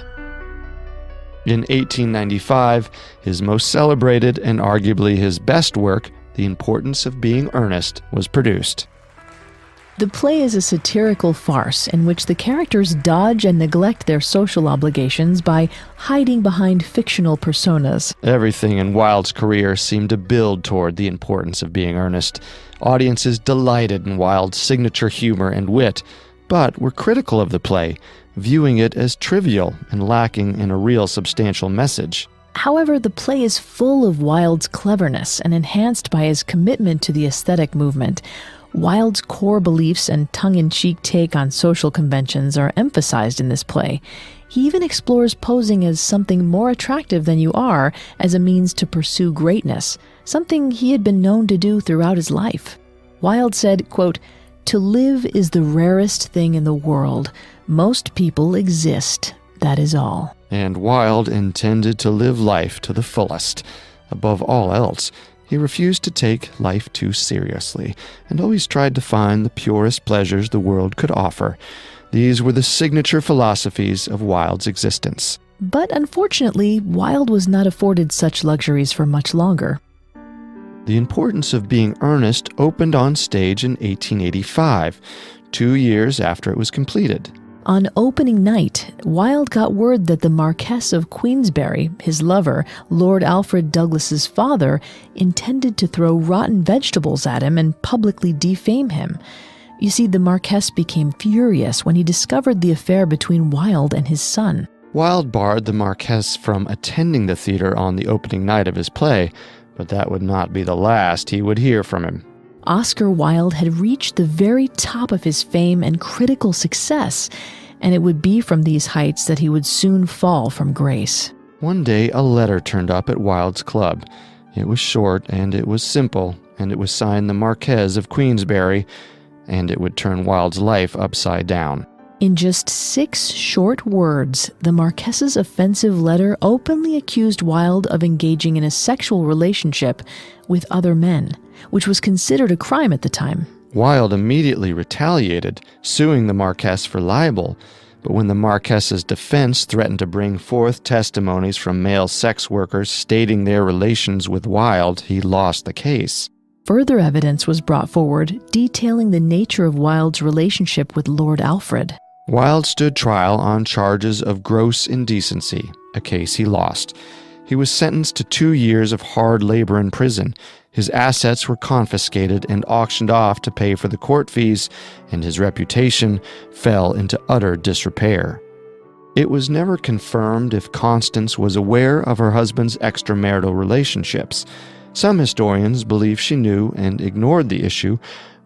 In 1895, his most celebrated and arguably his best work, The Importance of Being Earnest, was produced. The play is a satirical farce in which the characters dodge and neglect their social obligations by hiding behind fictional personas. Everything in Wilde's career seemed to build toward the importance of being earnest. Audiences delighted in Wilde's signature humor and wit, but were critical of the play, viewing it as trivial and lacking in a real substantial message. However, the play is full of Wilde's cleverness and enhanced by his commitment to the aesthetic movement. Wilde's core beliefs and tongue-in-cheek take on social conventions are emphasized in this play. He even explores posing as something more attractive than you are as a means to pursue greatness, something he had been known to do throughout his life. Wilde said, quote, "To live is the rarest thing in the world. Most people exist, that is all." And Wilde intended to live life to the fullest. Above all else, he refused to take life too seriously, and always tried to find the purest pleasures the world could offer. These were the signature philosophies of Wilde's existence. But unfortunately, Wilde was not afforded such luxuries for much longer. The Importance of Being Earnest opened on stage in 1885, 2 years after it was completed. On opening night, Wilde got word that the Marquess of Queensberry, his lover, Lord Alfred Douglas's father, intended to throw rotten vegetables at him and publicly defame him. You see, the Marquess became furious when he discovered the affair between Wilde and his son. Wilde barred the Marquess from attending the theater on the opening night of his play, but that would not be the last he would hear from him. Oscar Wilde had reached the very top of his fame and critical success, and it would be from these heights that he would soon fall from grace. One day, a letter turned up at Wilde's club. It was short, and it was simple, and it was signed the Marquess of Queensberry, and it would turn Wilde's life upside down. In just 6 short words, the Marquess's offensive letter openly accused Wilde of engaging in a sexual relationship with other men, which was considered a crime at the time. Wilde immediately retaliated, suing the Marquess for libel, but when the Marquess's defense threatened to bring forth testimonies from male sex workers stating their relations with Wilde, he lost the case. Further evidence was brought forward detailing the nature of Wilde's relationship with Lord Alfred. Wilde stood trial on charges of gross indecency, a case he lost. He was sentenced to 2 years of hard labor in prison. His assets were confiscated and auctioned off to pay for the court fees, and his reputation fell into utter disrepair. It was never confirmed if Constance was aware of her husband's extramarital relationships. Some historians believe she knew and ignored the issue,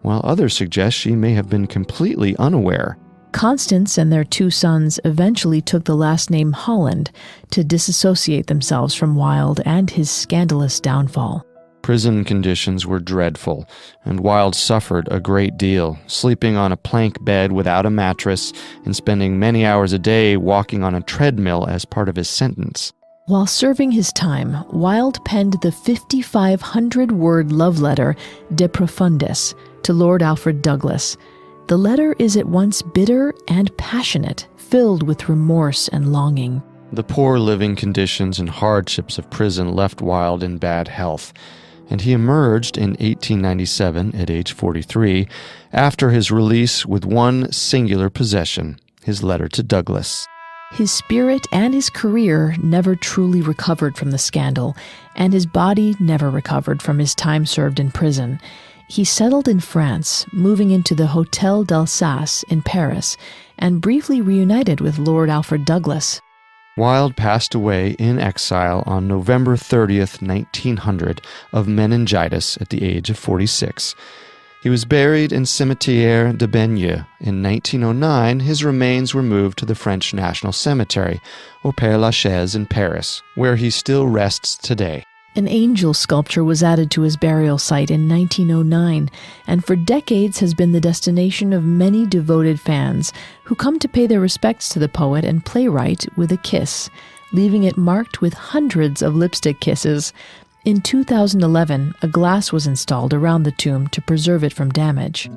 while others suggest she may have been completely unaware. Constance and their 2 sons eventually took the last name Holland to disassociate themselves from Wilde and his scandalous downfall. Prison conditions were dreadful, and Wilde suffered a great deal, sleeping on a plank bed without a mattress and spending many hours a day walking on a treadmill as part of his sentence. While serving his time, Wilde penned the 5,500-word love letter De Profundis to Lord Alfred Douglas. The letter is at once bitter and passionate, filled with remorse and longing. The poor living conditions and hardships of prison left Wilde in bad health, and he emerged in 1897 at age 43 after his release with one singular possession, his letter to Douglas. His spirit and his career never truly recovered from the scandal, and his body never recovered from his time served in prison. He settled in France, moving into the Hôtel d'Alsace in Paris, and briefly reunited with Lord Alfred Douglas. Wilde passed away in exile on November 30th, 1900, of meningitis at the age of 46. He was buried in Cimetière de Bagneux. In 1909, his remains were moved to the French National Cemetery, au Père-Lachaise in Paris, where he still rests today. An angel sculpture was added to his burial site in 1909, and for decades has been the destination of many devoted fans who come to pay their respects to the poet and playwright with a kiss, leaving it marked with hundreds of lipstick kisses. In 2011, a glass was installed around the tomb to preserve it from damage.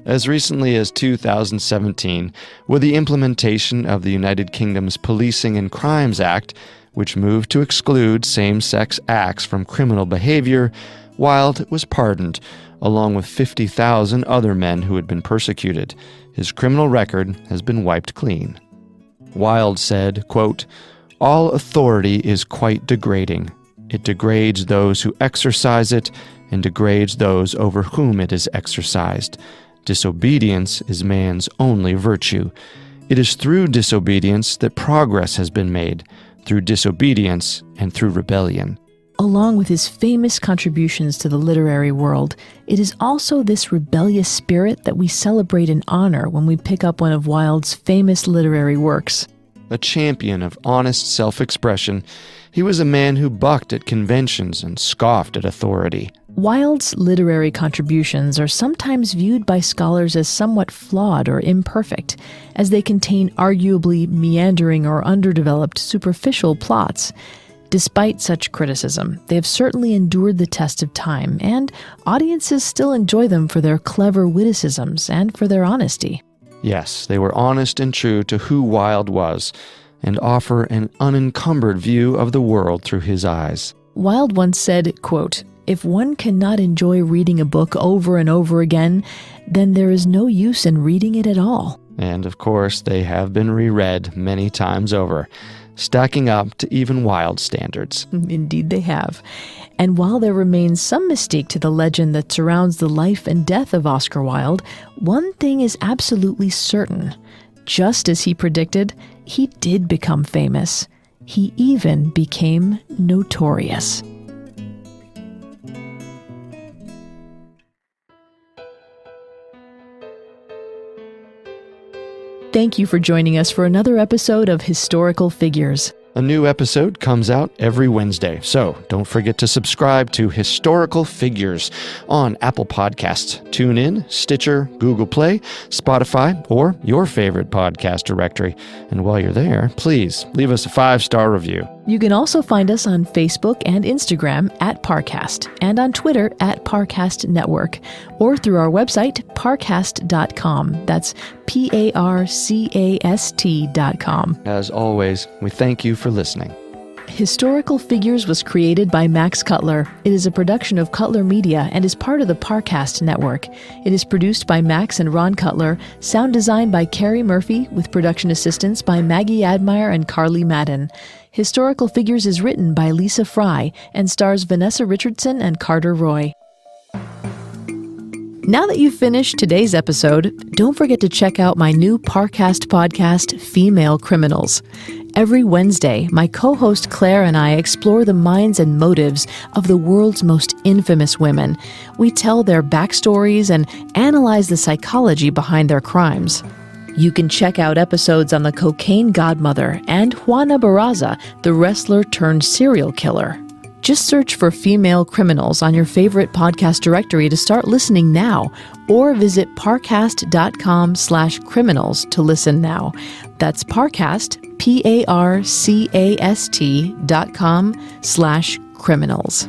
As recently as 2017, with the implementation of the United Kingdom's Policing and Crimes Act, which moved to exclude same-sex acts from criminal behavior, Wilde was pardoned, along with 50,000 other men who had been persecuted. His criminal record has been wiped clean. Wilde said, quote, "All authority is quite degrading. It degrades those who exercise it and degrades those over whom it is exercised. Disobedience is man's only virtue. It is through disobedience that progress has been made, through disobedience and through rebellion." Along with his famous contributions to the literary world, it is also this rebellious spirit that we celebrate and honor when we pick up one of Wilde's famous literary works. A champion of honest self-expression, he was a man who bucked at conventions and scoffed at authority. Wilde's literary contributions are sometimes viewed by scholars as somewhat flawed or imperfect, as they contain arguably meandering or underdeveloped superficial plots. Despite such criticism, they have certainly endured the test of time, and audiences still enjoy them for their clever witticisms and for their honesty. Yes, they were honest and true to who Wilde was, and offer an unencumbered view of the world through his eyes. Wilde once said, quote, "If one cannot enjoy reading a book over and over again, then there is no use in reading it at all." And of course, they have been reread many times over, stacking up to even Wilde standards. Indeed they have. And while there remains some mystique to the legend that surrounds the life and death of Oscar Wilde, one thing is absolutely certain. Just as he predicted, he did become famous. He even became notorious. Thank you for joining us for another episode of Historical Figures. A new episode comes out every Wednesday, so don't forget to subscribe to Historical Figures on Apple Podcasts, TuneIn, Stitcher, Google Play, Spotify, or your favorite podcast directory. And while you're there, please leave us a 5-star review. You can also find us on Facebook and Instagram at Parcast, and on Twitter at Parcast Network, or through our website, parcast.com. That's Parcast.com. As always, we thank you for listening. Historical Figures was created by Max Cutler. It is a production of Cutler Media and is part of the Parcast Network. It is produced by Max and Ron Cutler, sound designed by Carrie Murphy, with production assistance by Maggie Admire and Carly Madden. Historical Figures is written by Lisa Fry and stars Vanessa Richardson and Carter Roy. Now that you've finished today's episode, don't forget to check out my new Parcast podcast, Female Criminals. Every Wednesday, my co-host Claire and I explore the minds and motives of the world's most infamous women. We tell their backstories and analyze the psychology behind their crimes. You can check out episodes on the cocaine godmother and Juana Barraza, the wrestler turned serial killer. Just search for Female Criminals on your favorite podcast directory to start listening now, or visit parcast.com/criminals to listen now. That's Parcast, Parcast.com/criminals.